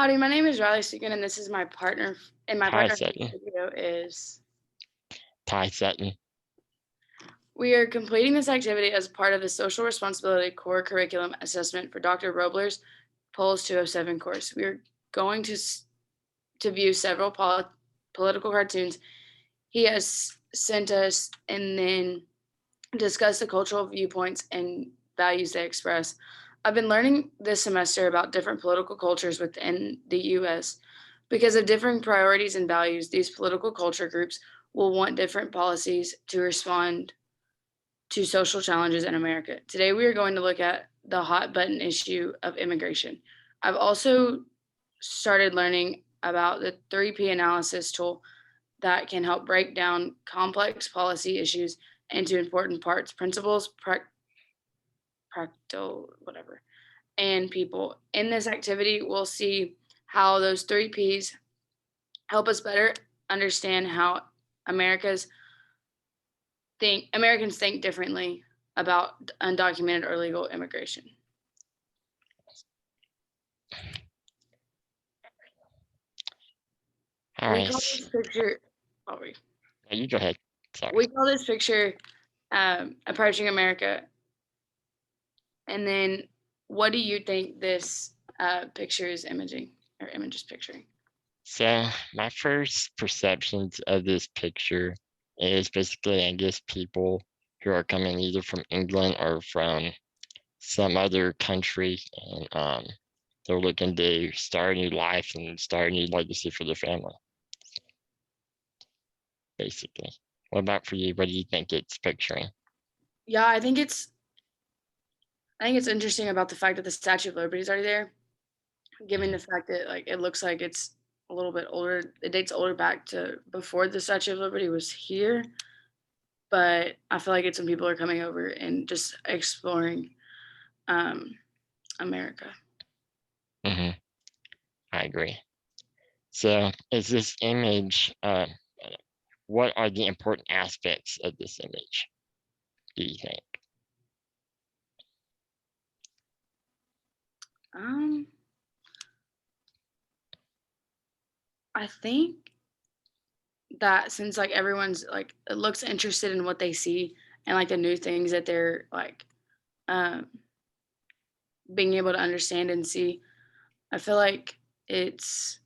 Howdy, my name is Riley Segan, and this is my partner. And my Hi, partner for this Sutton. video is Hi, Sutton. we are completing this activity as part of the Social Responsibility Core Curriculum Assessment for Dr. Robler's POLS 207 course. We are going to view several political cartoons he has sent us, and then discuss the cultural viewpoints and values they express. I've been learning this semester about different political cultures within the US. Because of differing priorities and values, these political culture groups will want different policies to respond to social challenges in America. Today, we are going to look at the hot button issue of immigration. I've also started learning about the 3P analysis tool that can help break down complex policy issues into important parts, principles, practical, whatever, and people. In this activity, we'll see how those 3Ps help us better understand how America's Americans think differently about undocumented or illegal immigration. All We right. call this picture. You go ahead. Sorry. We call this picture approaching America. And then, what do you think this picture is imaging or image is picturing? So my first perceptions of this picture is basically, I guess, people who are coming either from England or from some other country, and they're looking to start a new life and start a new legacy for their family. Basically. What about for you? What do you think it's picturing? Yeah, I think it's interesting about the fact that the Statue of Liberty is already there, given the fact that it looks like it's a little bit older. It dates older back to before the Statue of Liberty was here, but I feel like it's when people are coming over and just exploring America. Mm-hmm. I agree. So is this image, what are the important aspects of this image, do you think? I think that since everyone's it looks interested in what they see and the new things that they're um, being able to understand and see, I feel like it's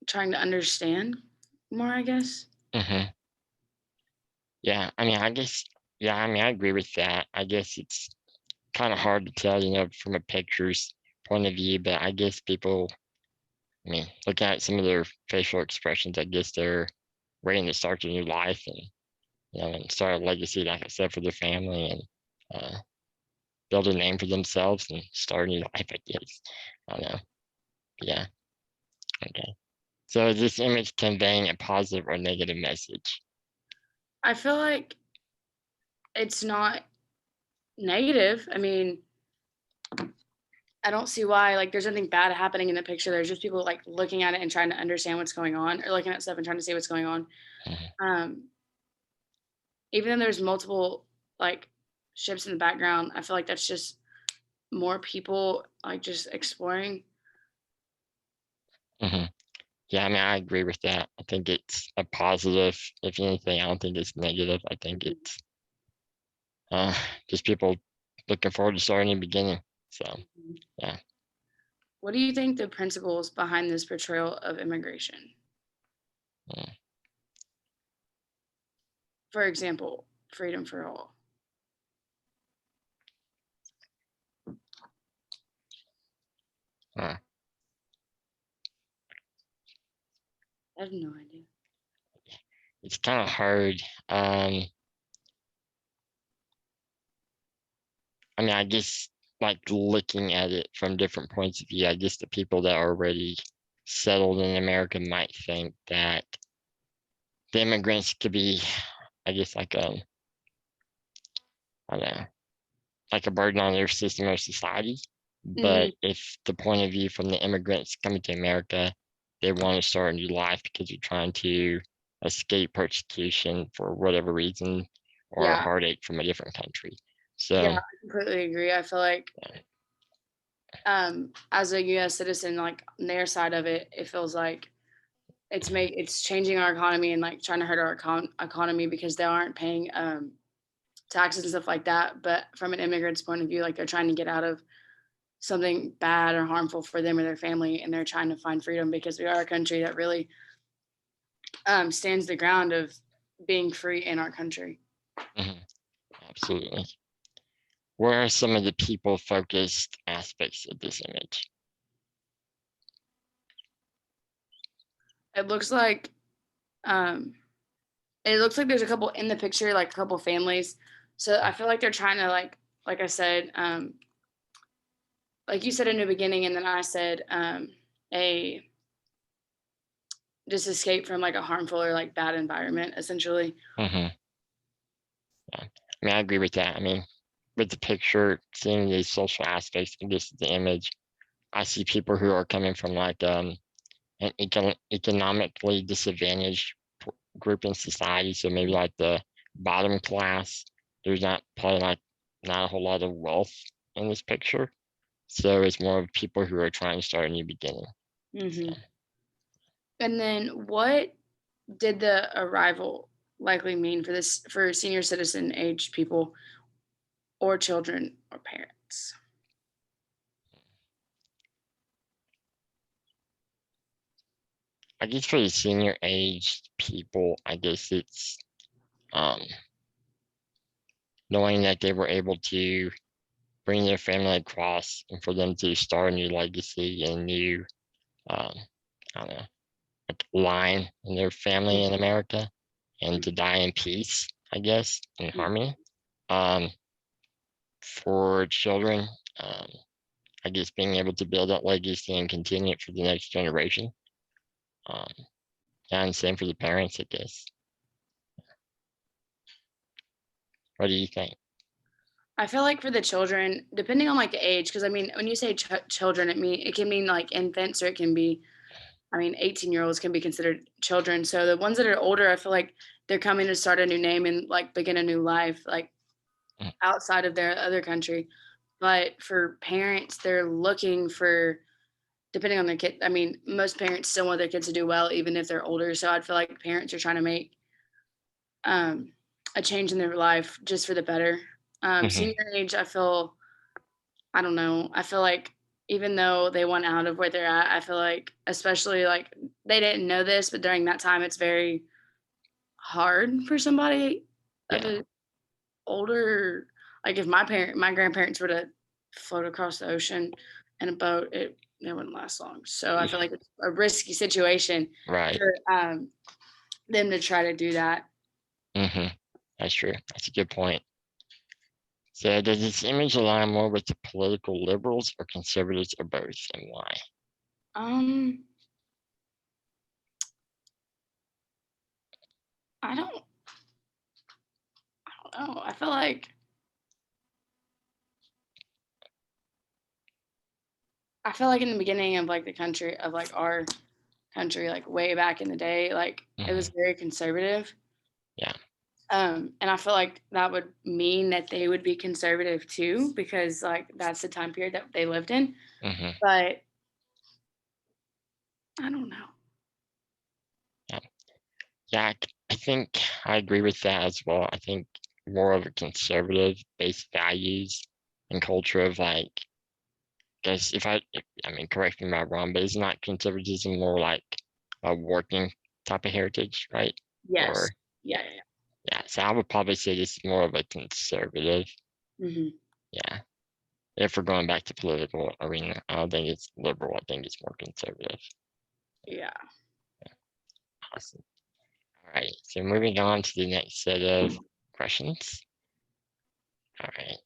trying to understand more, I guess. Mm-hmm. Yeah, I mean, I agree with that. I guess it's kind of hard to tell, from a picture's point of view, but I guess people, looking at some of their facial expressions, I guess they're ready to start a new life and start a legacy, like I said, for their family and build a name for themselves and start a new life, I guess. I don't know. Yeah. Okay. So is this image conveying a positive or negative message? I feel like it's not negative. I mean, I don't see why there's nothing bad happening in the picture. There's just people looking at it and trying to understand what's going on, or looking at stuff and trying to see what's going on. Mhm. Um, even though there's multiple ships in the background, I feel like that's just more people just exploring. Mhm. Yeah, I agree with that. I think it's a positive. If anything, I don't think it's negative. I think it's uh, just people looking forward to starting a beginning. So, yeah. What do you think the principles behind this portrayal of immigration? Mm. For example, freedom for all. Uh, I have no idea. it's kind of hard. I guess looking at it from different points of view, I guess the people that are already settled in America might think that the immigrants could be, I guess, I don't know, like a burden on their system or society. Mhm. But if the point of view from the immigrants coming to America, they want to start a new life because they're trying to escape persecution for whatever reason or Yeah, heartache from a different country. yeah, So, I completely agree. I feel like as a US citizen, like on their side of it, it feels like it's changing our economy and like trying to hurt our economy because they aren't paying taxes and stuff like that. But from an immigrant's point of view, like they're trying to get out of something bad or harmful for them or their family, and they're trying to find freedom because we are a country that really stands the ground of being free in our country. Mhm. Absolutely. What are some of the people focused aspects of this image? It looks like um, it looks like there's a couple in the picture, like a couple families. So I feel like they're trying to like I said, like you said in the beginning, and then I said, a just escape from like a harmful or like bad environment, essentially. Hmm. Yeah. I mean, I agree with that. I mean, with the picture, seeing these social aspects of this the image, I see people who are coming from like an economically disadvantaged group in society. So maybe like the bottom class. There's not probably like not a whole lot of wealth in this picture. So it's more of people who are trying to start a new beginning. Hmm. And then what did the arrival likely mean for this for senior citizen age people or children or parents? I guess for the senior aged people, I guess it's um, knowing that they were able to bring their family across and for them to start a new legacy and a new, um, I don't know, like line in their family in America and to die in peace, I guess, in Mhm. harmony. Um, for children, um, I guess being able to build that legacy and continue it for the next generation. Um, and same for the parents, I guess. What do you think? I feel like for the children, depending on like the age, because I mean, when you say children, it can mean like infants, or it can be, I mean, 18-year-olds can be considered children. So the ones that are older, I feel like they're coming to start a new name and like begin a new life, like Mm. outside of their other country. But for parents, they're looking for, depending on their kid. I mean, most parents still want their kids to do well, even if they're older. So I'd feel like parents are trying to make um, a change in their life just for the better. Mhm. Senior age, I feel, I don't know. I feel like even though they want out of where they're at, I feel like, especially like they didn't know this, but during that time, it's very hard for somebody of Yeah, a older, like if my grandparents were to float across the ocean in a boat, it wouldn't last long. So I yeah, feel like it's a risky situation right. for them to try to do that. Mhm. That's true. That's a good point. So does this image align more with the political liberals or conservatives or both, and why? Um, I don't know. I feel like in the beginning of like the country of like our country, like way back in the day, like it was Mhm. very conservative. Yeah. And I feel like that would mean that they would be conservative too, because like that's the time period that they lived in. Mhm. But I don't know. Yeah. Yeah, I think I agree with that as well. I think more of a conservative based values and culture of like, guess I mean, correct me if I'm wrong, but is not conservatism more like a working type of heritage, right? Yes. Or Yeah, yeah, yeah, so I would probably say this is more of a conservative. yeah. Yeah. If we're going back to political arena, I don't think it's liberal. I think it's more conservative. Yeah. Awesome. All right. So moving on to the next set of questions. All right.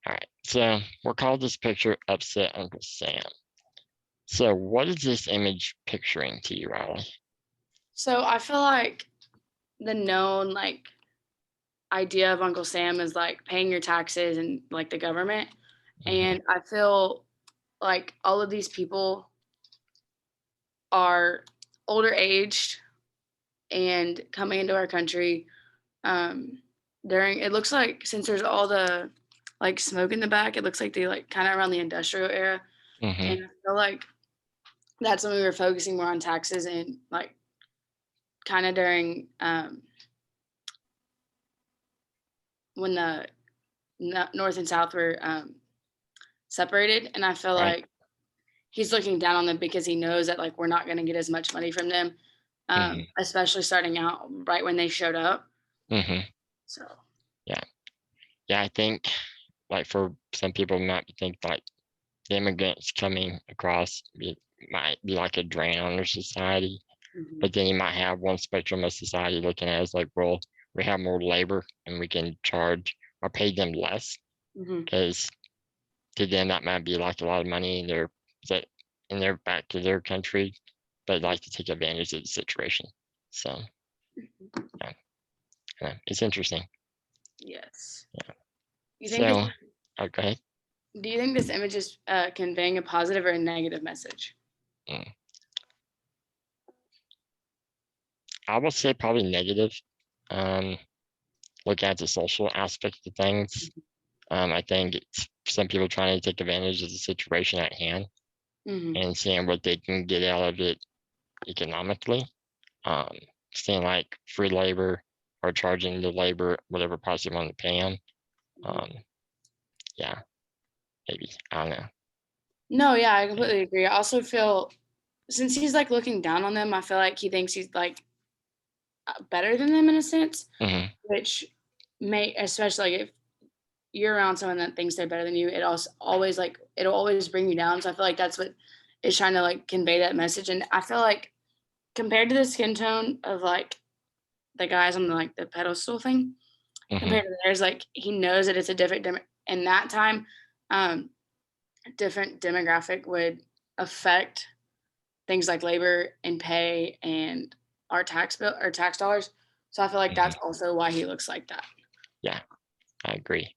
All right. So we'll call this picture Upset Uncle Sam. So what is this image picturing to you, Riley? So I feel like the known like idea of Uncle Sam is like paying your taxes and like the government. Hmm. And I feel like all of these people are older aged and coming into our country during, it looks like, since there's all the like smoke in the back. It looks like they like kind of around the industrial era. Mhm. And I feel like that's when we were focusing more on taxes and like kind of during when the North and South were separated. And I feel Right. like he's looking down on them because he knows that like we're not going to get as much money from them, Mhm. especially starting out right when they showed up. Mhm. So, Yeah. Yeah, I think, like, for some people might think, like, the immigrants coming across might be like a drain on their society, mhm, but then you might have one spectrum of society looking at it as like, well, we have more labor and we can charge or pay them less mhm. because to them that might be like a lot of money that in their back to their country, but like to take advantage of the situation. So yeah, yeah, it's interesting. Yes. Yeah. You think this? So okay. Do you think this image is conveying a positive or a negative message? Mm. I will say probably negative. Um, look at the social aspect of things. I think it's some people trying to take advantage of the situation at hand Mhm, and seeing what they can get out of it economically. Um, seeing like free labor or charging the labor whatever price they want to pay them. mhm. Um, yeah, maybe I don't know. No, yeah, I Yeah. completely agree. I also feel since he's like looking down on them, I feel like he thinks he's like better than them in a sense, Hmm. which may especially like if you're around someone that thinks they're better than you, it also always like it'll always bring you down. So I feel like that's what is trying to like convey that message. And I feel like compared to the skin tone of like the guys on the like the pedestal thing, Hmm. compared to theirs, like he knows that it's a different in that time, um, different demographic would affect things like labor and pay and our tax bill or tax dollars. So I feel like Hmm. that's also why he looks like that. Yeah, I agree.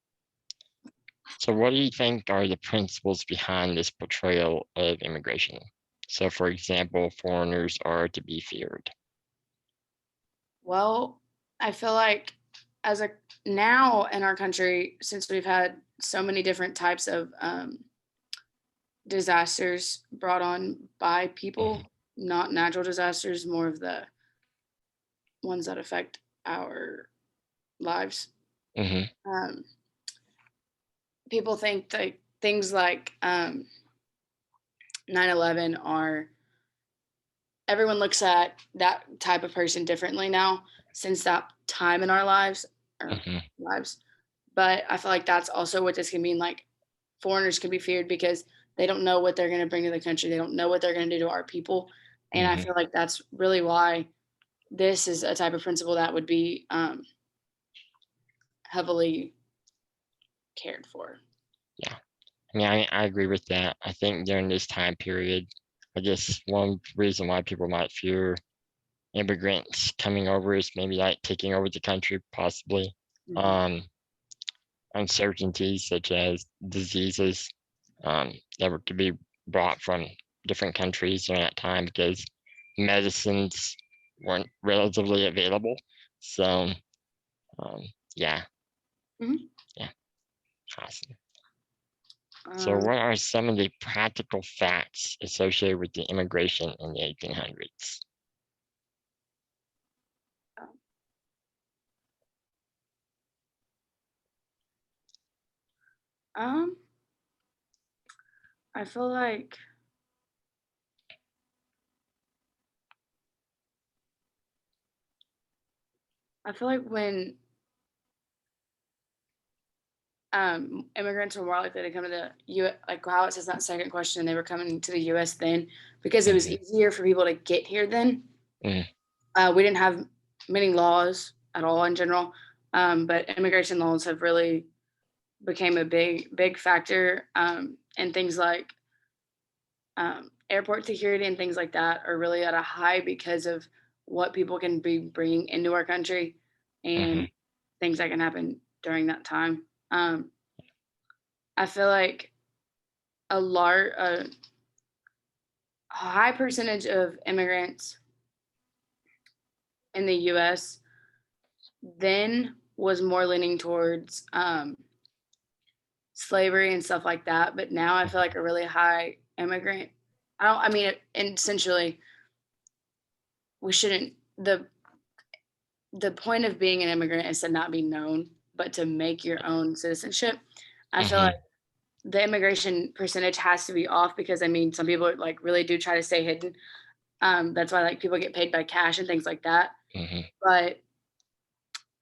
So, what do you think are the principles behind this portrayal of immigration? So, for example, foreigners are to be feared. Well, I feel like as a now in our country, since we've had so many different types of disasters brought on by Hmm. people, not natural disasters, more of the ones that affect our lives. Hmm. Um, People think that things like 9/11 are everyone looks at that type of person differently now since that time in our lives or Hmm. lives. But I feel like that's also what this can mean. Like foreigners can be feared because they don't know what they're going to bring to the country. They don't know what they're going to do to our people. And I Hmm. feel like that's really why this is a type of principle that would be heavily cared for. Yeah. I mean, I agree with that. I think during this time period, I guess one reason why people might fear immigrants coming over is maybe like taking over the country, possibly. Mhm, Um, Uncertainties such as diseases that were to be brought from different countries during that time because medicines weren't relatively available. So, um, yeah, mhm. yeah, awesome. So, Um, what are some of the practical facts associated with the immigration in the 1800s? um, I feel like when immigrants were more likely to come to the U. Like how it says that second question, they were coming to the U.S. then because it was Hmm. easier for people to get here then. Mm, We didn't have many laws at all in general, but immigration laws have really became a big factor, and things like airport security and things like that are really at a high because of what people can be bringing into our country hmm. and things that can happen during that time. I feel like a high percentage of immigrants in the U.S. then was more leaning towards slavery and stuff like that, but now I feel like a really high immigrant. I mean, and essentially, we shouldn't. The point of being an immigrant is to not be known, but to make your own citizenship. I feel like Mhm, the immigration percentage has to be off because I mean, some people like really do try to stay hidden. That's why like people get paid by cash and things like that. mhm, But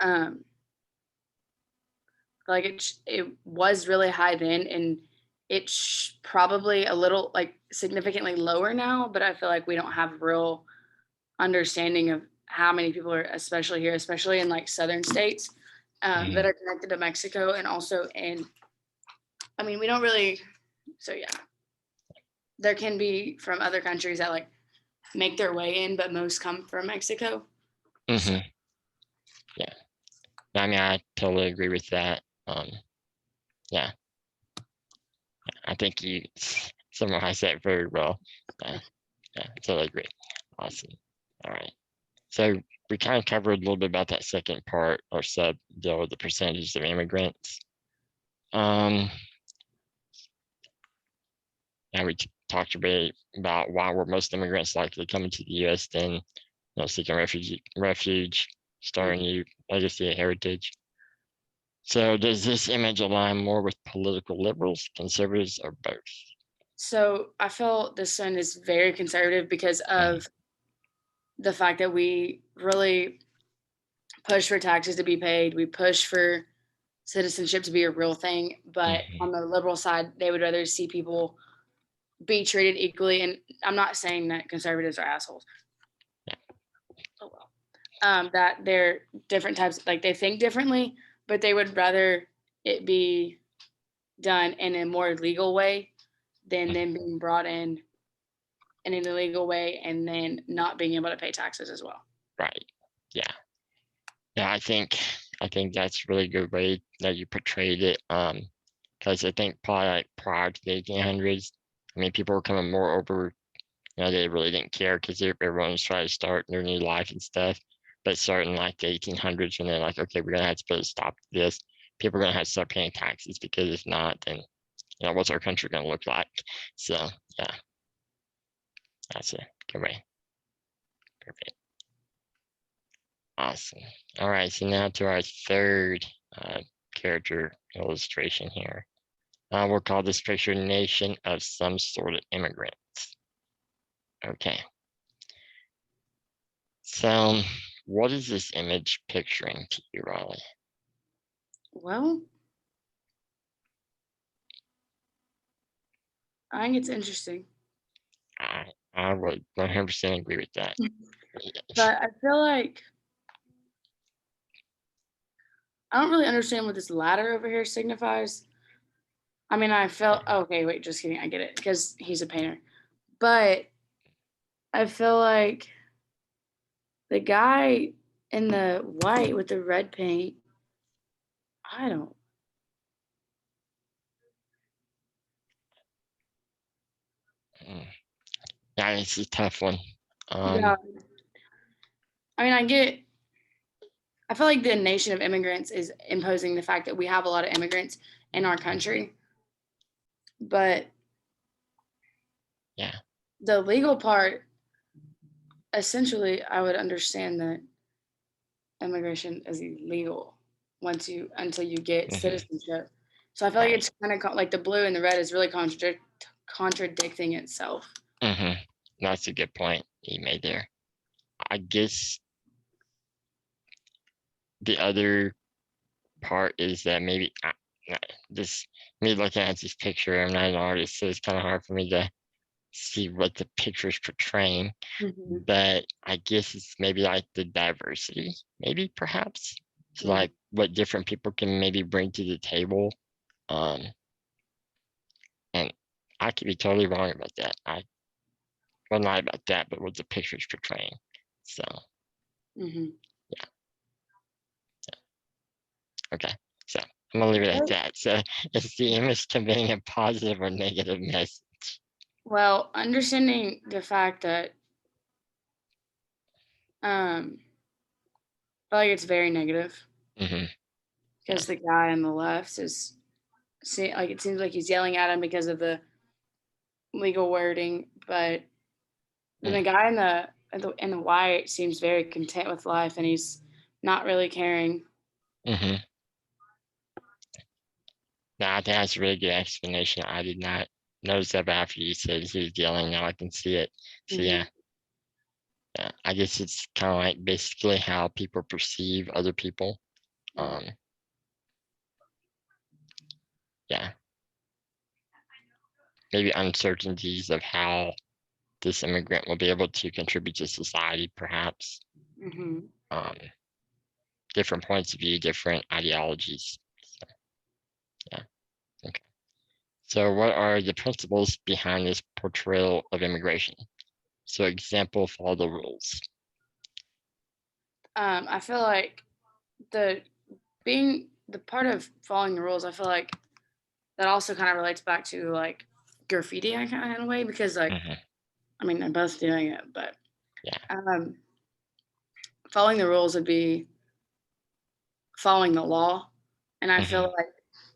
um, like it was really high then, and it's probably a little like significantly lower now. But I feel like we don't have real understanding of how many people are, especially here, especially in like southern states that mhm. are connected to Mexico, and also in. I mean, we don't really. So yeah, there can be from other countries that like make their way in, but most come from Mexico. So Mhm. Yeah. I mean, I totally agree with that. Yeah, I think you summarized that very well. Yeah, yeah, totally agree. Awesome. All right. So we kind of covered a little bit about that second part or sub deal with the percentage of immigrants. Um, and we talked a bit about why were most immigrants likely coming to the U.S. than seeking refuge, starting a new legacy of heritage. So does this image align more with political liberals, conservatives, or both? so I feel this one is very conservative because Mhm, of the fact that we really push for taxes to be paid. We push for citizenship to be a real thing. But mhm, on the liberal side, they would rather see people be treated equally. And I'm not saying that conservatives are assholes. yeah, Oh well. That they're different types, like they think differently, but they would rather it be done in a more legal way than mhm, them being brought in an illegal way and then not being able to pay taxes as well. right. Yeah. Yeah, I think that's a really good way that you portrayed it. Because I think probably like prior to the 1800s, I mean, people were coming more over. They really didn't care because everyone was trying to start their new life and stuff. But starting like the 1800s, when they're like, okay, we're gonna have to put a stop to this. People are gonna have to start paying taxes because if not, then what's our country gonna look like? So yeah, that's a good way. Perfect. Awesome. All right, so now to our third character illustration here. We'll call this picture Nation of Some Sort of Immigrant. Okay, so what is this image picturing to you, Riley? Well, I think it's interesting, I would 100% agree with that. but I feel like I don't really understand what this ladder over here signifies. I mean, I felt okay. Wait, just kidding. I get it because he's a painter, but I feel like the guy in the white with the red paint. I don't. Mm, yeah, it's a tough one. Yeah, Um, I mean, I get. I feel like the nation of immigrants is imposing the fact that we have a lot of immigrants in our country, but yeah. the legal part, essentially, I would understand that immigration is illegal once you until you get Hmm. citizenship. So I feel like Right. it's kind of like the blue and the red is really contradicting itself. Hmm. That's a good point you made there. I guess the other part is that maybe this me looking at this picture, I'm not an artist, so it's kind of hard for me to see what the picture is portraying. Mhm, But I guess it's maybe like the diversity, maybe perhaps. So mhm. like what different people can maybe bring to the table. Um, and I could be totally wrong about that. Well, not about that, but what the picture's portraying. So Mhm. yeah, okay. So I'm gonna leave it at Well, that. So is the image conveying a positive or negative message? understanding the fact that I feel like it's very negative Hmm. Yeah. because the guy on the left is like it seems like he's yelling at him because of the legal wording, but then the Mm, guy in the white seems very content with life, and he's not really caring. mhm. No, I think that's a really good explanation. I did not notice that, but after you said he was yelling, now I can see it. So Mhm, yeah, yeah. I guess it's kind of like basically how people perceive other people. mhm, Um, yeah, maybe uncertainties of how this immigrant will be able to contribute to society, perhaps. mhm. Um, different points of view, different ideologies. So, yeah. Okay. So, what are the principles behind this portrayal of immigration? So, example, follow the rules. I feel like the the part of following the rules, I feel like that also kind of relates back to like graffiti, I kind of in a way, because like Hmm. I mean they're both doing it, but Yeah. um, following the rules would be following the law, and I Hmm. feel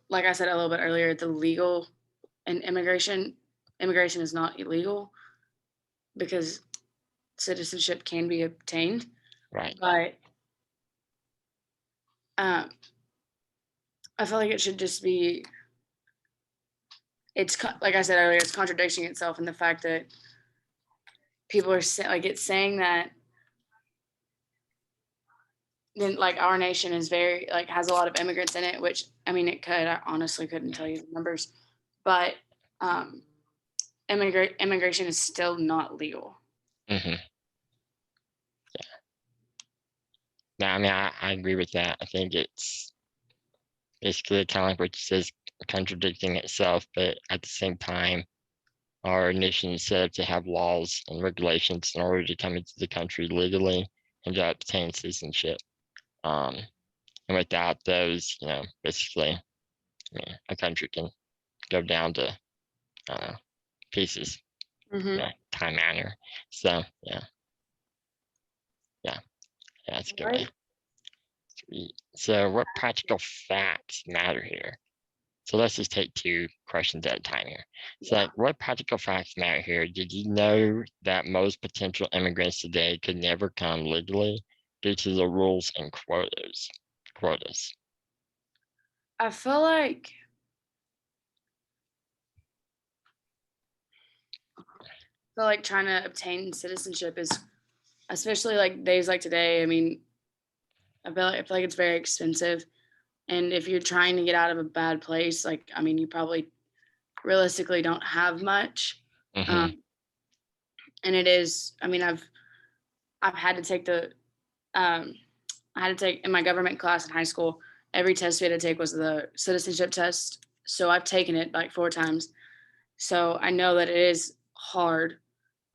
like I said a little bit earlier, the legal and immigration is not illegal because citizenship can be obtained, Right. but um, I feel like it should just be like I said earlier, it's contradicting itself in the fact that people are like it's saying that then like our nation is very like has a lot of immigrants in it, which I mean it could. I honestly couldn't tell you the numbers, but um, immigration is still not legal. Hmm. No, I mean, I agree with that. I think it's basically kind of like what you says, contradicting itself, but at the same time, our nation is set up to have laws and regulations in order to come into the country legally and to obtain citizenship. Um, and without those, basically, a country can go down to uh, pieces, Mm-hmm. time manner. So yeah, that's a good way. Right. So, what practical facts matter here? So let's just take two questions at a time here. So, Yeah. like, what practical facts matter here? Did you know that most potential immigrants today could never come legally due to the rules and quotas? Quotas. I feel like trying to obtain citizenship is especially like days like today. I mean, I feel like it's very expensive, and if you're trying to get out of a bad place, like I mean, you probably realistically don't have much. Mm-hmm. Um, and it is. I mean, I've had to take um, I had to take in my government class in high school. Every test we had to take was the citizenship test. So I've taken it like 4 times. So I know that it is hard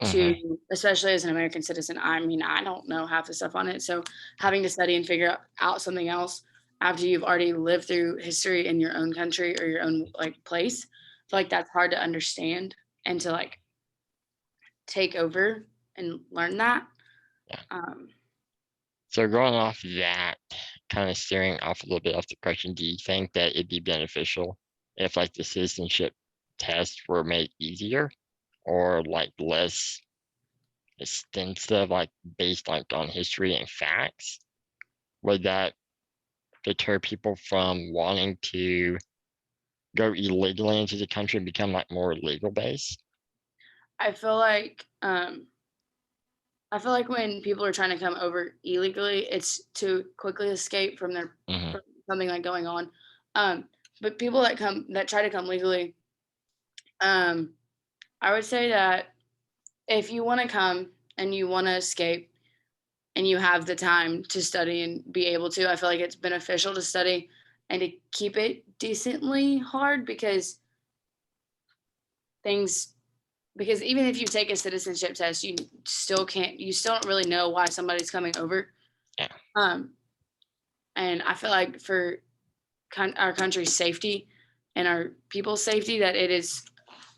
Mm-hmm. to, especially as an American citizen. I mean, I don't know half the stuff on it. So having to study and figure out something else after you've already lived through history in your own country or your own like place, I feel like that's hard to understand and to like take over and learn that. Yeah. Um, So going off of that, kind of steering off a little bit off the question, do you think that it'd be beneficial if like the citizenship tests were made easier or like less extensive, like based like on history and facts? Would that deter people from wanting to go illegally into the country and become like more legal based? I feel like when people are trying to come over illegally, it's to quickly escape from Hmm. from something like going on. Um, but people that try to come legally, um, I would say that if you want to come and you want to escape and you have the time to study and be able to, I feel like it's beneficial to study and to keep it decently hard things because even if you take a citizenship test, you still don't really know why somebody's coming over. Yeah. Um, and I feel like for our country's safety and our people's safety, that it is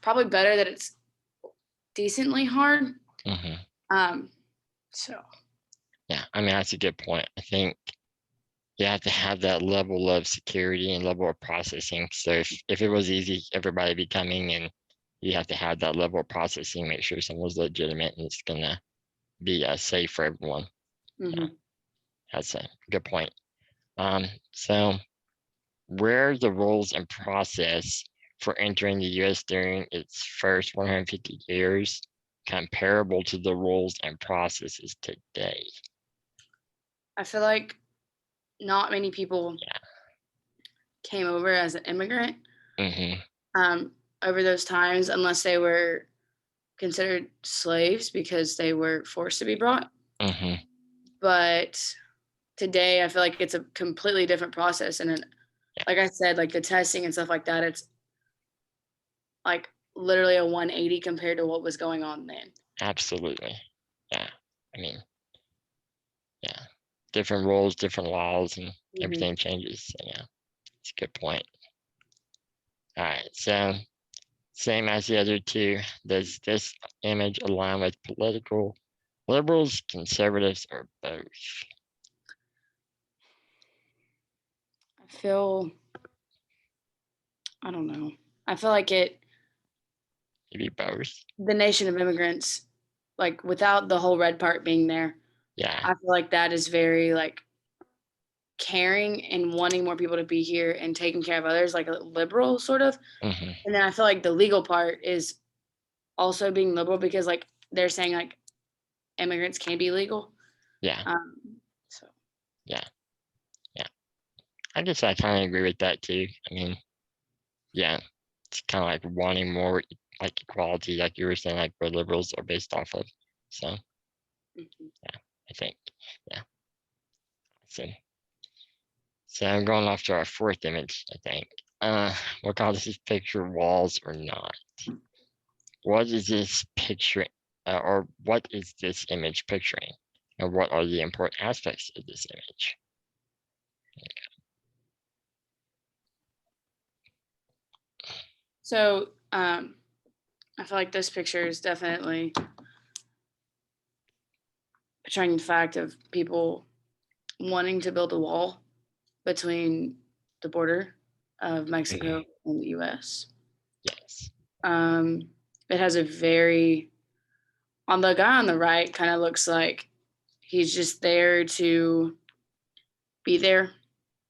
probably better that it's decently hard. Hmm. Um, so Yeah. I mean, that's a good point. I think you have to have that level of security and level of processing. So if it was easy, everybody be coming, and you have to have that level of processing, make sure someone's legitimate and it's gonna be safe for everyone. Yeah, Mhm. that's a good point. So where are the rules and process for entering the US during its first 150 years comparable to the rules and processes today? I feel like not many people Yeah. came over as an immigrant, Mm-hmm. um, over those times unless they were considered slaves because they were forced to be brought. Mm-hmm. But today, I feel like it's a completely different process, and then, Yeah, like I said, like the testing and stuff like that, it's like literally a 180 compared to what was going on then. absolutely. Yeah. I mean, yeah. Different rules, different laws, and Mhm. everything changes. So yeah, it's a good point. All right. So same as the other two, does this image align with political liberals, conservatives, or both? I feel I don't know. I feel like Maybe both. the nation of immigrants, like without the whole red part being there, Yeah. I feel like that is very like caring and wanting more people to be here and taking care of others, like a liberal sort of. Hmm. And then I feel like the legal part is also being liberal because like they're saying like immigrants can be legal. Yeah. Um, so Yeah. Yeah. I guess I kind of agree with that too. I mean, yeah, it's kind of like wanting more like equality, like you were saying, like where liberals are based off of. So mhm. yeah, I think, yeah. So, so I'm going off to our fourth image, I think. We'll call this picture walls or not. What is this picture, or what is this image picturing? And what are the important aspects of this image? So I feel like this picture is definitely portraying the fact of people wanting to build a wall between the border of Mhm. Mexico and the US. Yes. Um, it has a very, on the guy on the right, kind of looks like he's just there to be there,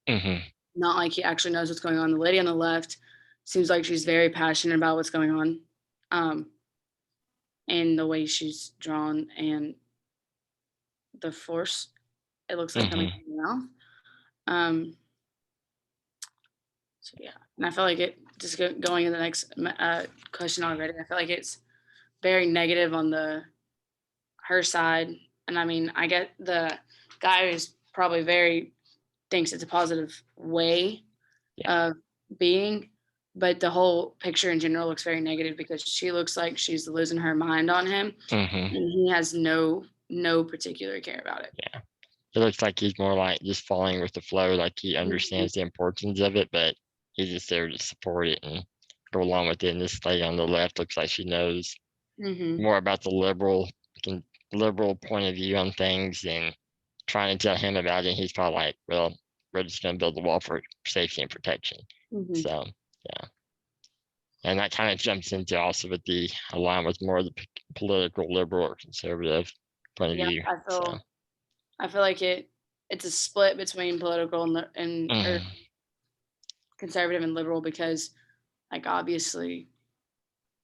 Hmm. not like he actually knows what's going on. The lady on the left seems like she's very passionate about what's going on, um, and the way she's drawn and the force it looks like coming Hmm. from her mouth. Um, so yeah, and I feel like it just going in the next question already. I feel like it's very negative on the her side, and I mean, I get the guy who's probably very thinks it's a positive way Yeah. of being, but the whole picture in general looks very negative because she looks like she's losing her mind on him, Hmm. and he has no particular care about it. Yeah. It looks like he's more like just falling with the flow, like he Mhm, understands the importance of it, but he's just there to support it and go along with it. And this lady on the left looks like she knows mhm, more about the can, liberal point of view on things and trying to tell him about it. He's probably like, well, we're just going to build the wall for safety and protection. mhm. So, yeah. And that kind of jumps into also with the align with more of the political liberal or conservative point of Yeah, view. So, I feel like it's a split between political and or mm, conservative and liberal because like obviously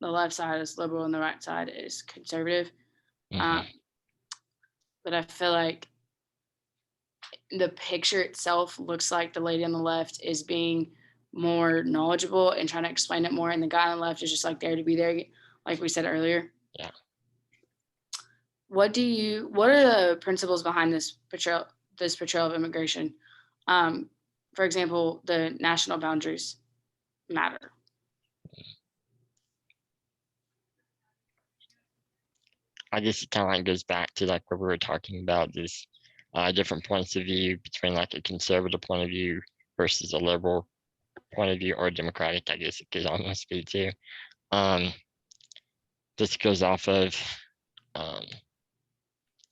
the left side is liberal and the right side is conservative. Um, hmm, but I feel like the picture itself looks like the lady on the left is being more knowledgeable and trying to explain it more, and the guy on the left is just like there to be there, like we said earlier. yeah. What are the principles behind this portrayal of immigration? Um, for example, the national boundaries matter. I guess it kind of like goes back to like what we were talking about, this different points of view between like a conservative point of view versus a liberal point of view, or democratic, I guess it could almost be too. Um, this goes off of um,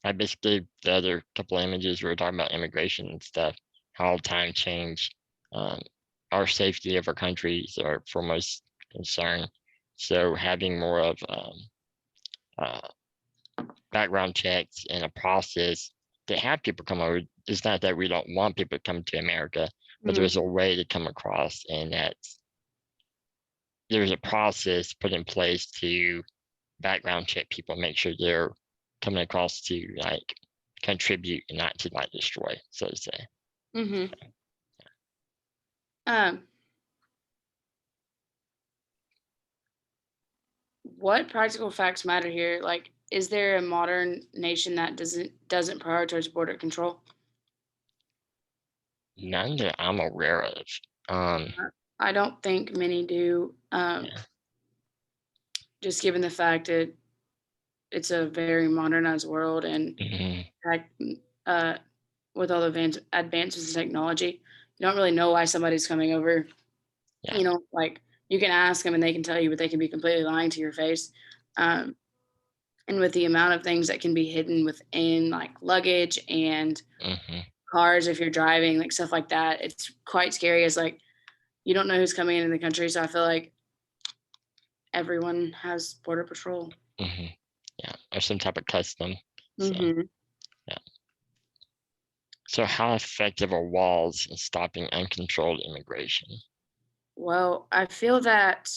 I basically the other couple of images we were talking about immigration and stuff how time change. Um, our safety of our country is our foremost concern. So having more of uh, background checks and a process to have people come over. It's not that we don't want people to come to America, but Mhm. there's a way to come across, and that there's a process put in place to background check people, make sure they're coming across to like contribute and not to like destroy, so to say. Mhm. Um, what practical facts matter here? Like, is there a modern nation that doesn't prioritize border control? None that I'm aware of. Um, I don't think many do. yeah. Just given the fact that it's a very modernized world and Hmm. tech, uh, with all the advances in technology, you don't really know why somebody's coming over. Yeah. You know, like you can ask them and they can tell you, but they can be completely lying to your face. Um, and with the amount of things that can be hidden within like luggage and Hmm. cars, if you're driving, like stuff like that, it's quite scary. As like you don't know who's coming into the country, so I feel like everyone has border patrol. Hmm. Yeah, or some type of custom. So Hmm. yeah. So how effective are walls in stopping uncontrolled immigration? Well, I feel that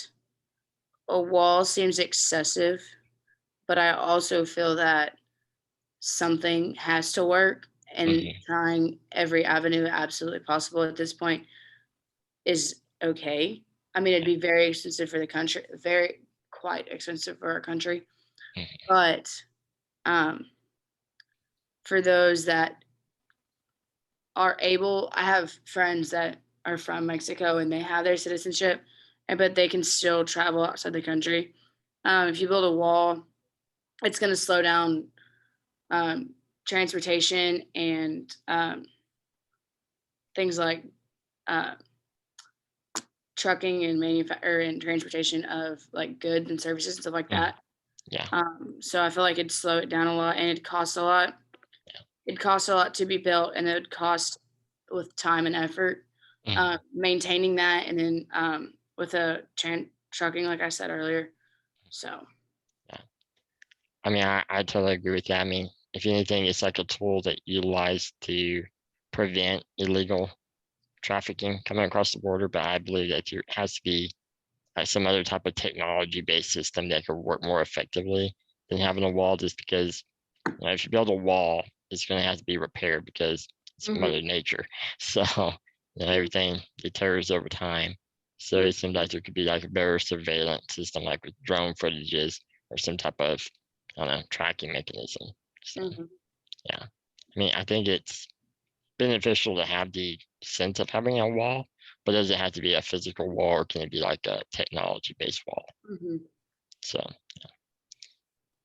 a wall seems excessive, but I also feel that something has to work, and Hmm. trying every avenue absolutely possible at this point is okay. I mean, it'd be very expensive for the country, very quite expensive for our country, Hmm. but um, for those that are able, I have friends that are from Mexico and they have their citizenship, but they can still travel outside the country. If you build a wall, it's going to slow down um, transportation and things like uh, trucking and manufacture and transportation of like goods and services and stuff like Hmm. that. Yeah. So I feel like it'd slow it down a lot and it costs a lot. It costs a lot to be built and it would cost with time and effort Hmm. maintaining that and then with a trucking, like I said earlier. So, Yeah. I mean, I totally agree with that. I mean, if anything, it's like a tool that utilized to prevent illegal trafficking coming across the border. But I believe that there has to be some other type of technology-based system that could work more effectively than having a wall. Just because if you build a wall, it's going to have to be repaired because it's mhm, Mother Nature. So mhm, everything deters over time. So mhm, it seems like there could be like a better surveillance system, like with drone footages or some type of I don't know tracking mechanism. So mhm. yeah, I mean, I think it's beneficial to have the sense of having a wall, but does it have to be a physical wall or can it be like a technology based wall? Mhm. So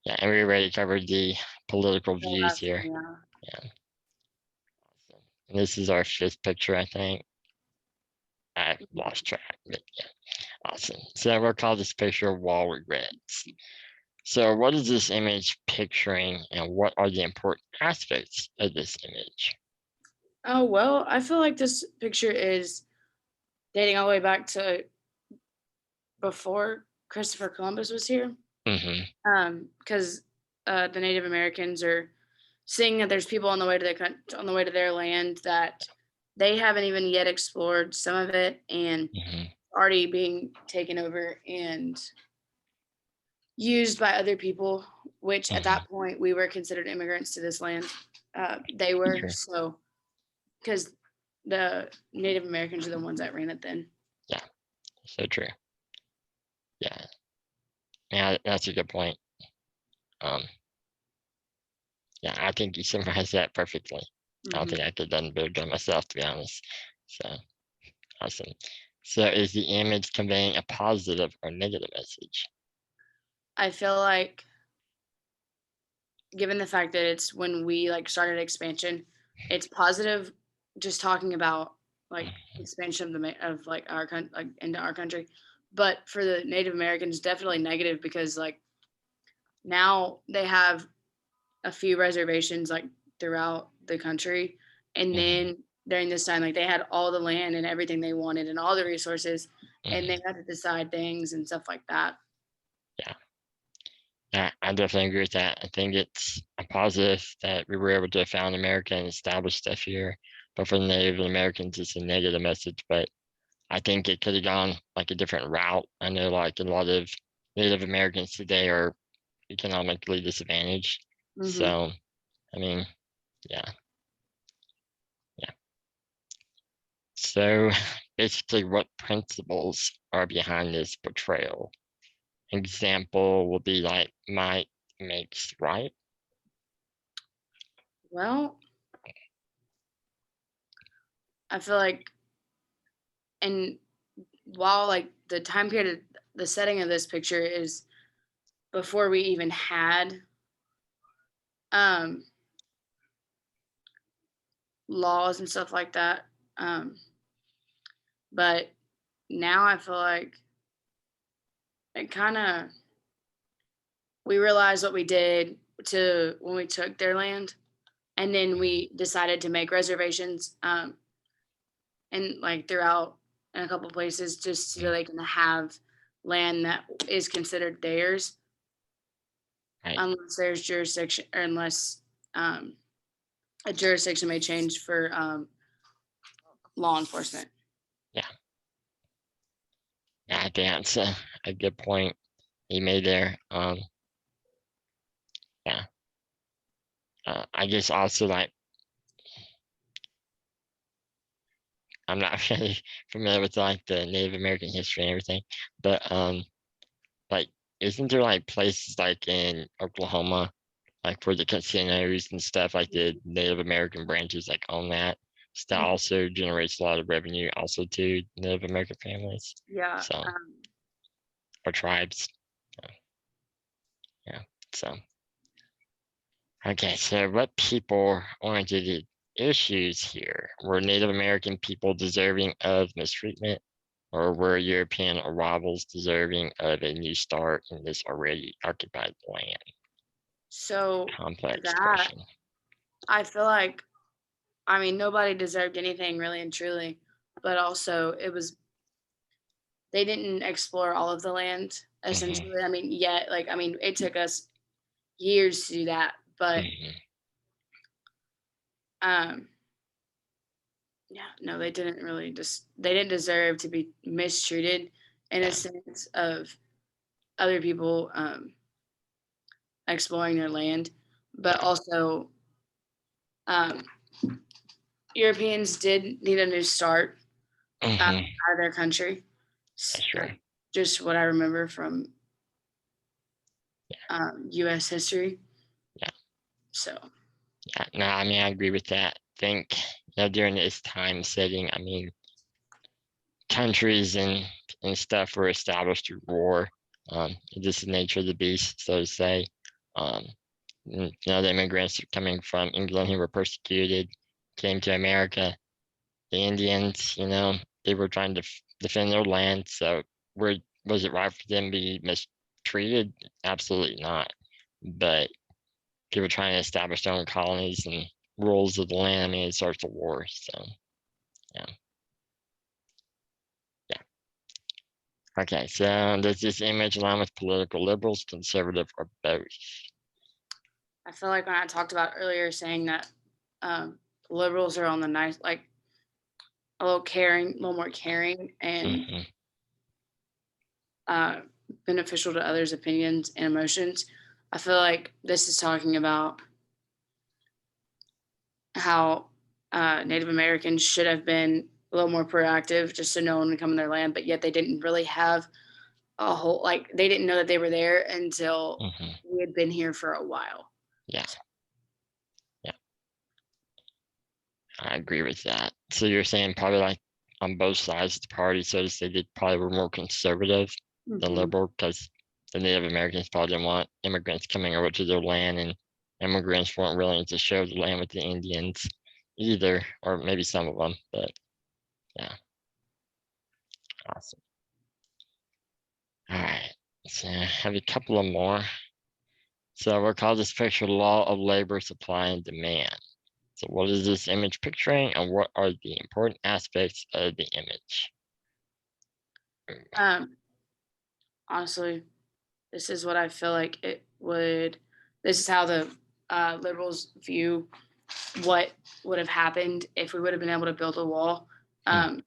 yeah, and we already covered the political The views last here. one, yeah. Yeah. So, and this is our fifth picture, I think. I Mhm. lost track, but yeah, awesome. So we'll call this picture wall regrets. So what is this image picturing and what are the important aspects of this image? Oh, well, I feel like this picture is dating all the way back to before Christopher Columbus was here. Mm-hmm. Because the Native Americans are seeing that there's people on the way to on the way to their land that they haven't even yet explored some of it and Mm-hmm. already being taken over and used by other people, which at Mm-hmm. that point we were considered immigrants to this land. They were True. so because the Native Americans are the ones that ran it then. Yeah, so true. Yeah. Yeah, that's a good point. Um, yeah, I think you summarized that perfectly. I don't Hmm. think I could have done a better job myself, to be honest. So awesome. So is the image conveying a positive or negative message? I feel like given the fact that it's when we like started expansion, it's positive just talking about like expansion of of like like into our country. But for the Native Americans, definitely negative because like now they have a few reservations like throughout the country, and Mm-hmm. then during this time. Like they had all the land and everything they wanted and all the resources, and they mhm. had to decide things and stuff like that. Yeah, yeah, I definitely agree with that. I think it's a positive that we were able to found America and establish stuff here. But for the Native Americans, it's a negative message. But I think it could have gone like a different route. I know like a lot of Native Americans today are economically disadvantaged. Hmm. So, I mean, yeah, yeah. So basically, what principles are behind this portrayal? Example will be like might makes right. Well, I feel like, and while like the time period, the setting of this picture is before we even had um laws and stuff like that. Um, but now I feel like it kind of, we realized what we did to when we took their land, and then we decided to make reservations, and like throughout in a couple places just so Mhm. they can have land that is considered theirs, Right. unless there's jurisdiction, or unless um, a jurisdiction may change for law enforcement. Yeah. Yeah, I think that's a good point you made there. Yeah. I guess also like I'm not really familiar with like the Native American history and everything, but like isn't there like places like in Oklahoma, like where the casinos and stuff, like the Native American branches like own that? So that also generates a lot of revenue also to Native American families. Yeah. So or tribes. So, yeah. So okay, so what people oriented issues here? Were Native American people deserving of mistreatment, or were European arrivals deserving of a new start in this already occupied land? So Complex that, question. I feel like, I mean, nobody deserved anything really and truly, but also it was, they didn't explore all of the land Hmm. essentially. I mean, yet, like, I mean, it took us years to do that, but Hmm. um, yeah, no, they didn't really just, they didn't deserve to be mistreated in a Yeah. sense of other people exploring their land, but Yeah. also um, Europeans did need a new start Hmm. out of their country. Sure. Like just what I remember from U.S. history. Yeah. So Yeah. No, I mean I agree with that. Think during this time setting, I mean countries and stuff were established through war. Just the nature of the beast, so to say. Um, the immigrants coming from England who were persecuted came to America. The Indians, they were trying to defend their land. So, was it right for them to be mistreated? Absolutely not. But people trying to establish their own colonies and rules of the land. I mean, it starts a war. So, yeah, yeah. Okay, so does this image align with political liberals, conservative, or both? I feel like when I talked about earlier saying that liberals are on the nice, like a little caring, a little more caring and Hmm. uh, beneficial to others' opinions and emotions. I feel like this is talking about how Native Americans should have been a little more proactive just so no one would come in their land, but yet they didn't really have a whole, like, they didn't know that they were there until Hmm. we had been here for a while. Yeah, yeah, I agree with that. So you're saying probably like on both sides of the party, so to say, they probably were more conservative than Mhm. liberal because the Native Americans probably didn't want immigrants coming over to their land, and immigrants weren't willing to share the land with the Indians either, or maybe some of them. But yeah, awesome. All right, so I have a couple of more. So we'll call this picture law of labor, supply and demand. So what is this image picturing, and what are the important aspects of the image? Um, honestly, this is what I feel like it would. This is how the liberals view what would have happened if we would have been able to build a wall. Mm,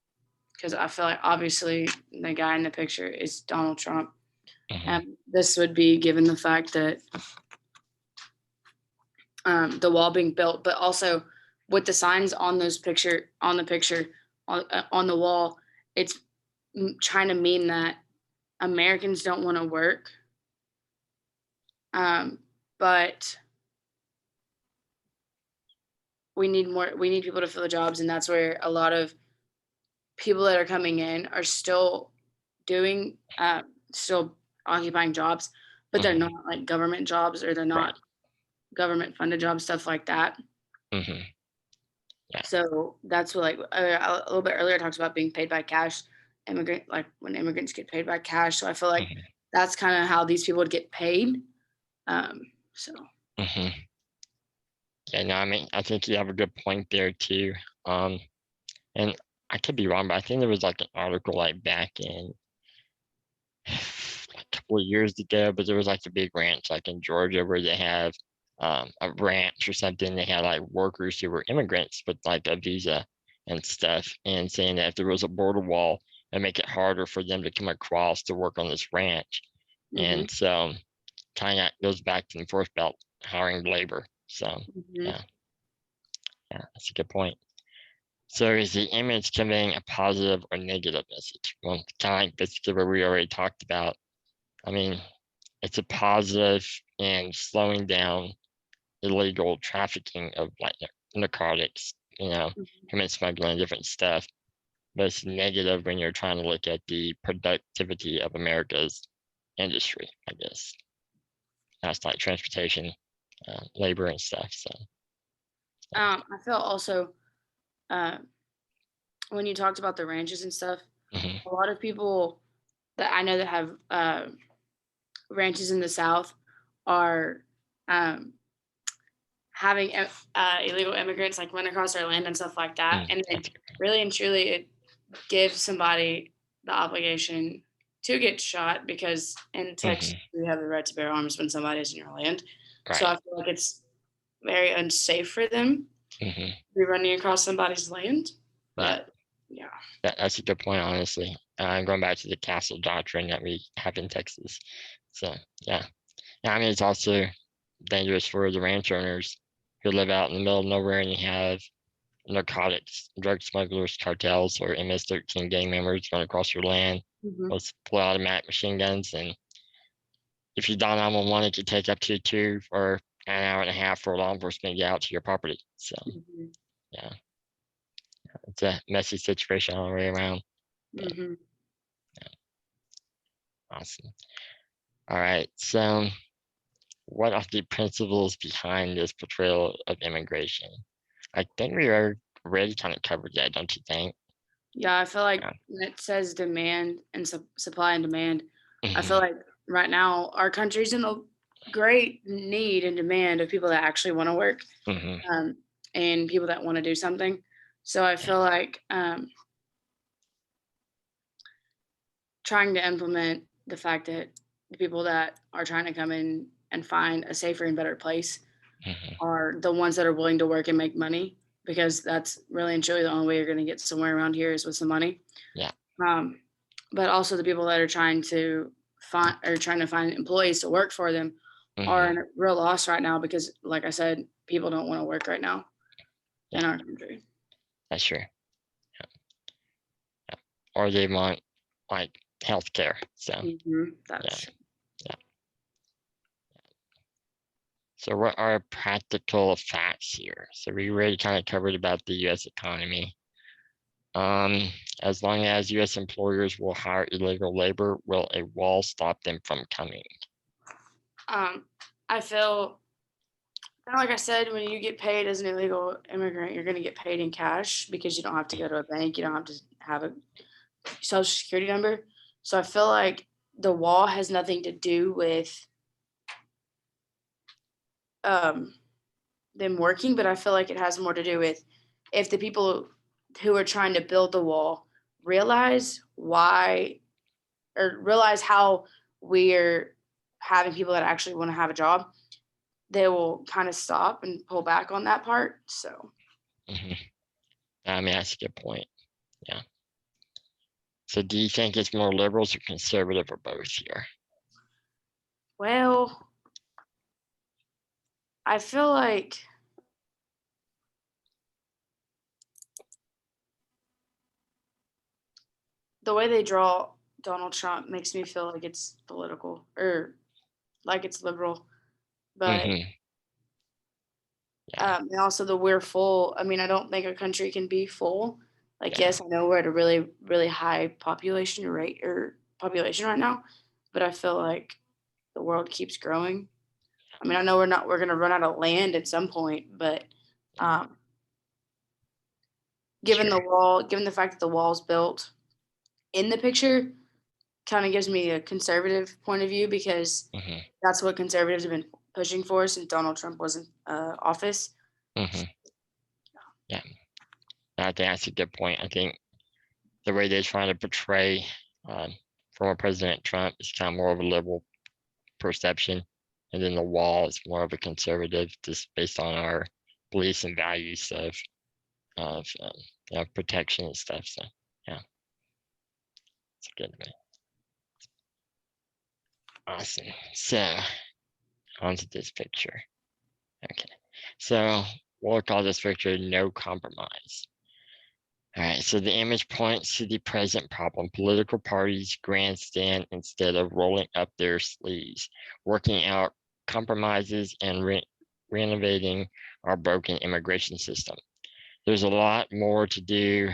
Because I feel like obviously the guy in the picture is Donald Trump. mhm, And this would be given the fact that the wall being built, but also with the signs on those picture on the picture on the wall, it's trying to mean that Americans don't want to work, but we need more. We need people to fill the jobs, and that's where a lot of people that are coming in are still doing, still occupying jobs, but they're mhm, not like government jobs or they're right. not government funded jobs, stuff like that. Mhm, yeah. So that's what like a little bit earlier I talked about being paid by cash, immigrant like when immigrants get paid by cash. So I feel like Mhm, that's kind of how these people would get paid. So mhm. Yeah, no, I mean, I think you have a good point there too. Um, and I could be wrong, but I think there was like an article like back in a couple of years ago, but there was like a big ranch like in Georgia where they have a ranch or something. They had like workers who were immigrants with like a visa and stuff, and saying that if there was a border wall, it'd make it harder for them to come across to work on this ranch. mhm, And so kind of goes back to the force belt hiring labor. So mhm. yeah, yeah, that's a good point. So is the image conveying a positive or negative message? Well, kind of like basically what we already talked about. I mean, it's a positive in slowing down illegal trafficking of like narcotics, human smuggling, different stuff. But it's negative when you're trying to look at the productivity of America's industry, I guess. That's like transportation, labor, and stuff. So, I feel also uh, when you talked about the ranches and stuff, mhm, a lot of people that I know that have ranches in the South are um, having illegal immigrants like run across their land and stuff like that, and then that's a good really and truly it gives somebody the obligation to get shot because in point. Texas we have the right to bear arms when somebody is in your land. So Right. I feel like it's very unsafe for them Hmm. to be running across somebody's land. Yeah, But yeah. that's a good point, honestly. Going back to the castle doctrine that we have in Texas. So, yeah. Yeah, I mean, it's also dangerous for the ranch owners who live out in the middle of nowhere, and you have narcotics, drug smugglers, cartels, or MS-13 gang members going across your land Hmm. with full automatic machine guns. And if you dial 911, it could take up to 2 or an hour and a half for law enforcement to get out to your property. So, Hmm. yeah, it's a messy situation all the way around. But Hmm. awesome. All right. So, what are the principles behind this portrayal of immigration? I think we already kind of covered that, don't you think? Yeah, I feel like Yeah. when it says demand and supply and demand, I feel Hmm. like right now our country's in a great need and demand of people that actually want to work, Hmm. um, and people that want to do something. So I Yeah. feel like trying to implement the fact that the people that are trying to come in and find a safer and better place Hmm. are the ones that are willing to work and make money because that's really and truly the only way you're going to get somewhere around here is with some money. Yeah. Um, but also the people that are trying to find employees to work for them are Hmm. in a real loss right now because, like I said, people don't want to work right now Yeah. in our country. That's true. Yeah. Yeah. Or they want like healthcare. So That's yeah. true. Yeah. So what are practical facts here? So we already kind of covered about the U.S. economy. Um, as long as U.S. employers will hire illegal labor, will a wall stop them from coming? Um, I feel kind of like I said, when you get paid as an illegal immigrant, you're going to get paid in cash because you don't have to go to a bank. You don't have to have a social security number. So I feel like the wall has nothing to do with um, them working, but I feel like it has more to do with if the people who are trying to build the wall realize why or realize how we're having people that actually want to have a job, they will kind of stop and pull back on that part. So, hmm I mean, that's a good point. Yeah. So do you think it's more liberals or conservative or both here? well, I feel like the way they draw Donald Trump makes me feel like it's political or like it's liberal. But hmm Yeah. and also the we're full. I mean, I don't think a country can be full. Like, Yeah. yes, I know we're at a really, really high population rate or population right now, but I feel like the world keeps growing. I mean, I know we're gonna run out of land at some point, but um, Sure. given the fact that the wall's built in the picture, kind of gives me a conservative point of view because hmm that's what conservatives have been pushing for since Donald Trump was in office. hmm Yeah. I think that's a good point. I think the way they're trying to portray um, former President Trump is kind of more of a liberal perception, and then the wall is more of a conservative, just based on our beliefs and values of protection and stuff. So yeah, it's a good one. Awesome. So onto this picture. Okay, so we'll call this picture "No Compromise." All right, so the image points to the present problem. Political parties grandstand instead of rolling up their sleeves, working out compromises and renovating our broken immigration system. There's a lot more to do,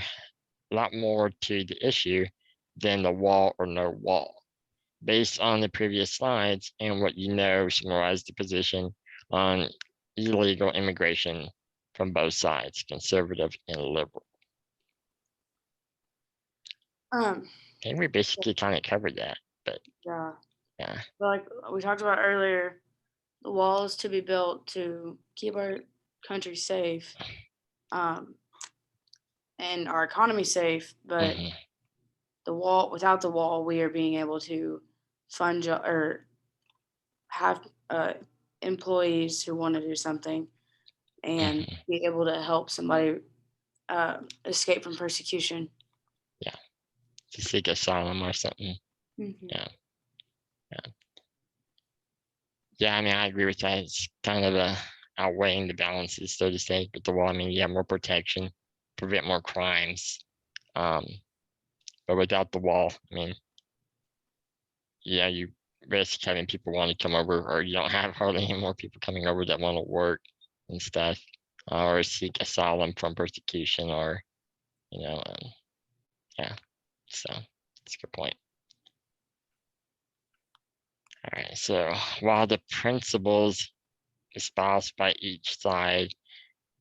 a lot more to the issue than the wall or no wall. Based on the previous slides and what you know, summarize the position on illegal immigration from both sides, conservative and liberal. Um, I think we basically kind of covered that, but yeah, yeah. but like we talked about earlier, the wall is to be built to keep our country safe, um, and our economy safe. But hmm without the wall, we are being able to or have employees who want to do something and hmm be able to help somebody escape from persecution. Yeah, to seek asylum or something. Hmm. Yeah, yeah, yeah. I mean, I agree with that. It's kind of a outweighing the balances, so to say. But the wall, I mean, yeah, more protection, prevent more crimes. Um, but without the wall, I mean, yeah, you risk having people want to come over, or you don't have hardly any more people coming over that want to work and stuff, or seek asylum from persecution, or you know, yeah. So that's a good point. All right. So while the principles espoused by each side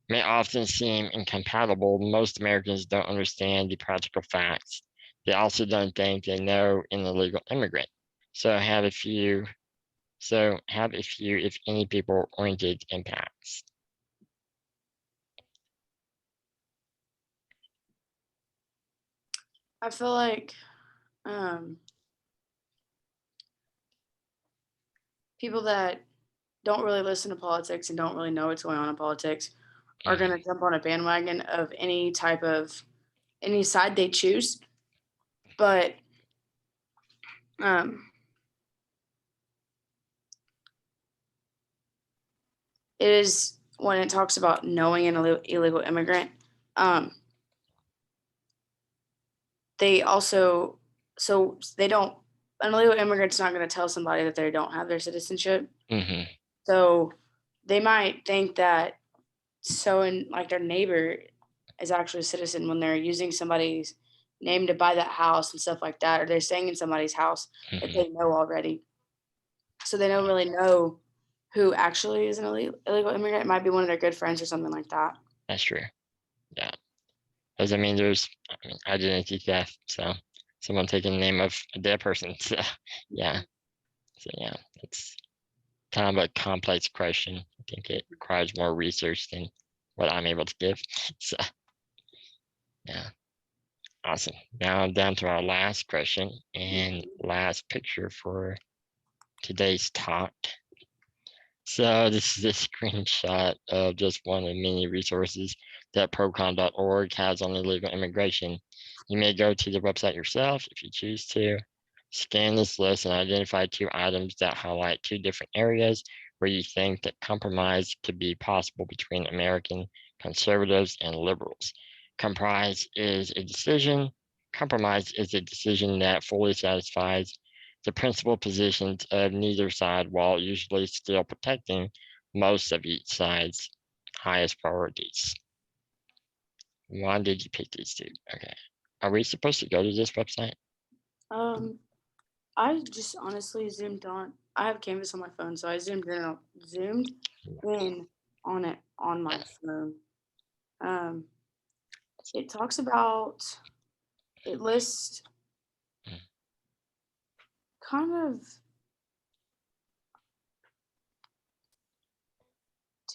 may often seem incompatible, most Americans don't understand the practical facts. They also don't think they know an illegal immigrant. So have a few, if any, people oriented impacts. I feel like um, people that don't really listen to politics and don't really know what's going on in politics are going Mhm, to jump on a bandwagon of any side they choose. But um, it is when it talks about knowing an illegal immigrant. Um, they also they don't an illegal immigrant's not going to tell somebody that they don't have their citizenship. mhm, So they might think that in like their neighbor is actually a citizen when they're using somebody's name to buy that house and stuff like that, or they're staying in somebody's house that mhm. they know already. So they don't really know who actually is an illegal immigrant. It might be one of their good friends or something like that. That's true. Yeah. Because I mean, there's identity theft. So someone taking the name of a dead person. So yeah. Mhm. So yeah, it's kind of a complex question. I think it requires more research than what I'm able to give. So, yeah, awesome. Now down to our last question and last picture for today's talk. So this is a screenshot of just one of the many resources that procon.org has on illegal immigration. You may go to the website yourself if you choose to. Scan this list and identify 2 items that highlight 2 different areas where you think that compromise could be possible between American conservatives and liberals. Compromise is a decision that fully satisfies the principal positions of neither side while usually still protecting most of each side's highest priorities. Why did you pick these 2? Okay. Are we supposed to go to this website? I just honestly zoomed on. I have Canvas on my phone, so I zoomed in on it on my phone. It talks about, it lists kind of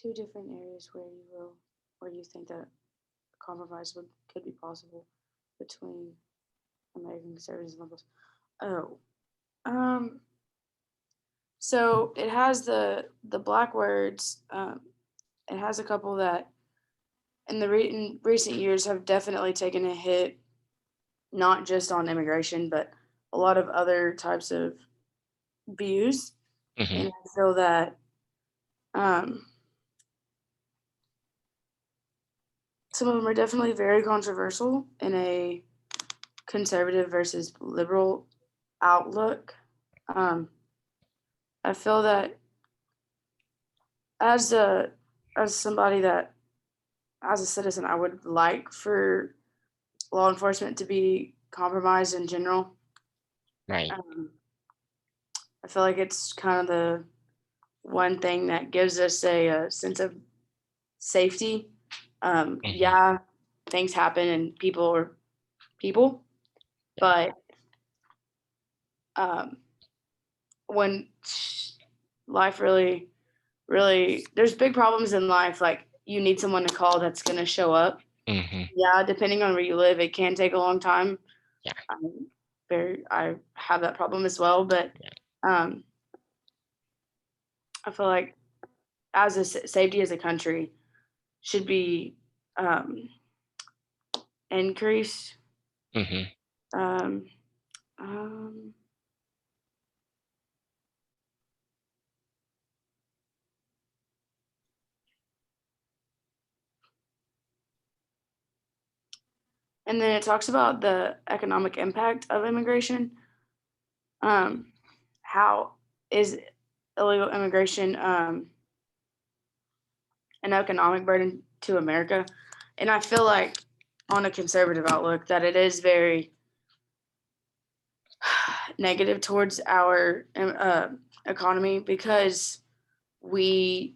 2 different areas where you think that compromise could be possible between American conservatives and liberals. Oh, so it has the black words. It has a couple that in in recent years have definitely taken a hit, not just on immigration, but a lot of other types of views. Mm-hmm. And I feel that some of them are definitely very controversial in a conservative versus liberal outlook. I feel that as somebody that as a citizen, I would like for law enforcement to be compromised in general. Right. I feel like it's kind of the one thing that gives us a sense of safety. Yeah, things happen and people are people, but when life really, really, there's big problems in life. Like you need someone to call that's going to show up. Yeah, depending on where you live, it can take a long time. Yeah. I have that problem as well, but I feel like as a safety as a country should be increased. Um, and then it talks about the economic impact of immigration. How is illegal immigration an economic burden to America? And I feel like on a conservative outlook that it is very negative towards our economy because we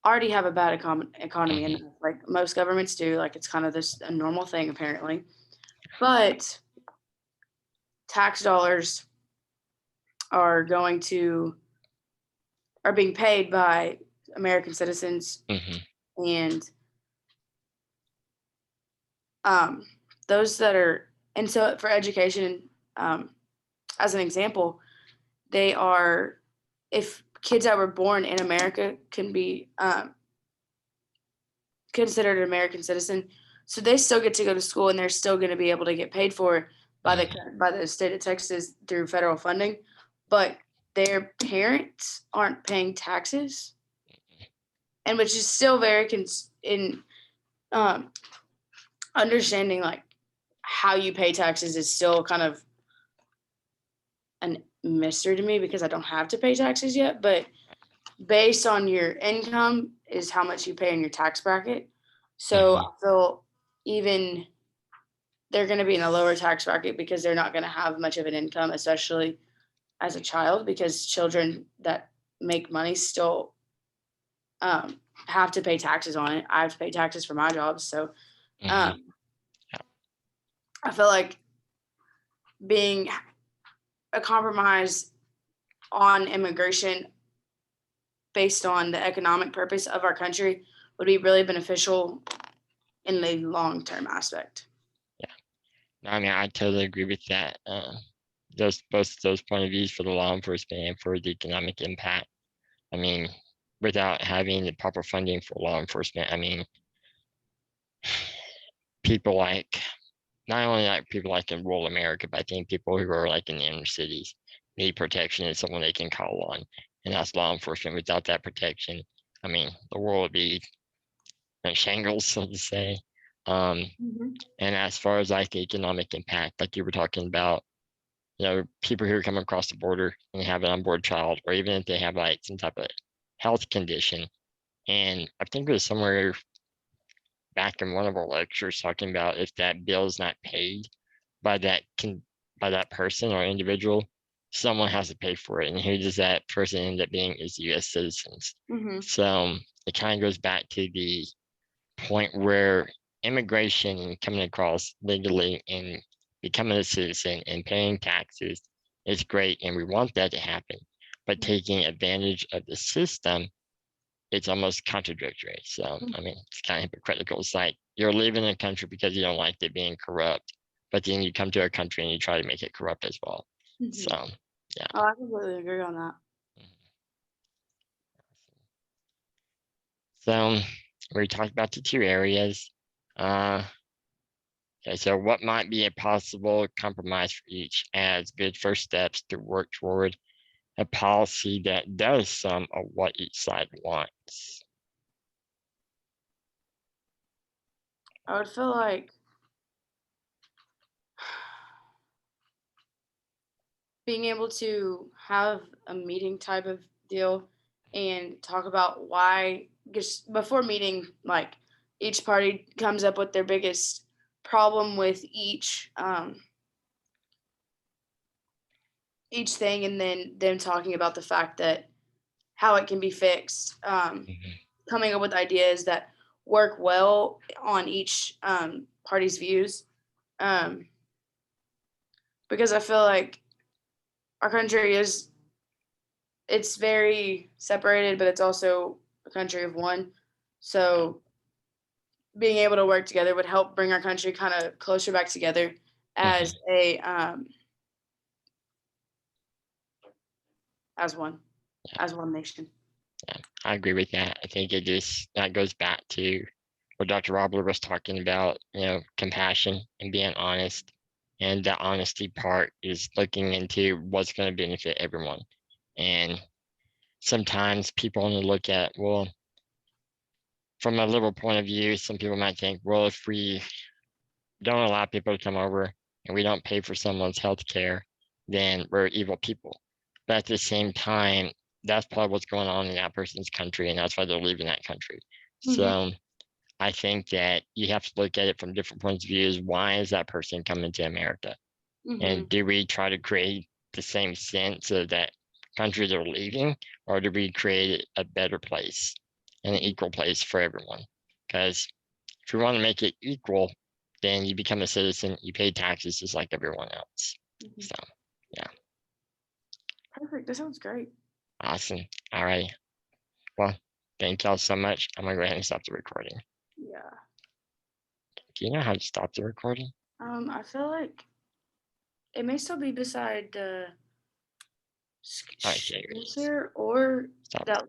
already have a bad economy and like most governments do, like it's kind of this a normal thing apparently, but tax dollars are being paid by American citizens, and those that are, and so for education, as an example, they are, if kids that were born in America can be considered an American citizen, so they still get to go to school and they're still going to be able to get paid for by the state of Texas through federal funding, but their parents aren't paying taxes, and which is still very in understanding like how you pay taxes is still kind of a mystery to me because I don't have to pay taxes yet, but based on your income is how much you pay in your tax bracket. So I feel even they're going to be in a lower tax bracket because they're not going to have much of an income, especially as a child, because children that make money still have to pay taxes on it. I have to pay taxes for my job. So I feel like being a compromise on immigration based on the economic purpose of our country would be really beneficial in the long-term aspect. I mean, I totally agree with that. Those both those point of views for the law enforcement and for the economic impact. I mean, without having the proper funding for law enforcement, I mean, people like not only like people like in rural America, but I think people who are like in the inner cities need protection and someone they can call on, and that's law enforcement. Without that protection, I mean, the world would be in shambles, so to say. Um, Mhm. and as far as like the economic impact, like you were talking about, people who are coming across the border and have an onboard child, or even if they have like some type of health condition. And I think it was somewhere back in one of our lectures talking about if that bill is not paid by by that person or individual, someone has to pay for it. And who does that person end up being is US citizens. Mhm. So it kind of goes back to the point where immigration and coming across legally and becoming a citizen and paying taxes is great, and we want that to happen. But taking advantage of the system, it's almost contradictory. So, I mean, it's kind of hypocritical. It's like you're leaving a country because you don't like it being corrupt, but then you come to a country and you try to make it corrupt as well. Mhm. So, yeah. Oh, I completely agree on that. So, we talked about the two areas. Uh, Okay, so what might be a possible compromise for each as good first steps to work toward a policy that does some of what each side wants? I would feel like being able to have a meeting type of deal and talk about why, just before meeting, like each party comes up with their biggest problem with each thing, and then them talking about the fact that how it can be fixed, Mhm, coming up with ideas that work well on each party's views, um, because I feel like our country is it's very separated, but it's also a country of one. So being able to work together would help bring our country kind of closer back together as mhm. as one as one nation. Yeah, I agree with that. I think that goes back to what Dr. Robler was talking about, compassion and being honest. And the honesty part is looking into what's going to benefit everyone. And sometimes people only look at, well, from a liberal point of view, some people might think, well, if we don't allow people to come over and we don't pay for someone's health care, then we're evil people. But at the same time, that's probably what's going on in that person's country, and that's why they're leaving that country. Mhm, So I think that you have to look at it from different points of view. Why is that person coming to America? And mhm, do we try to create the same sense of that country they're leaving, or do we create a better place and an mhm, equal place for everyone? Because if we want to make it equal, then you become a citizen, you pay taxes just like everyone else. mhm. So, yeah, Perfect. That sounds great. awesome. All right. Well, thank y'all so much. I'm going to go ahead and stop the recording. Yeah. Do you know how to stop the recording? I feel like it may still be beside the Okay, shares here or stop. that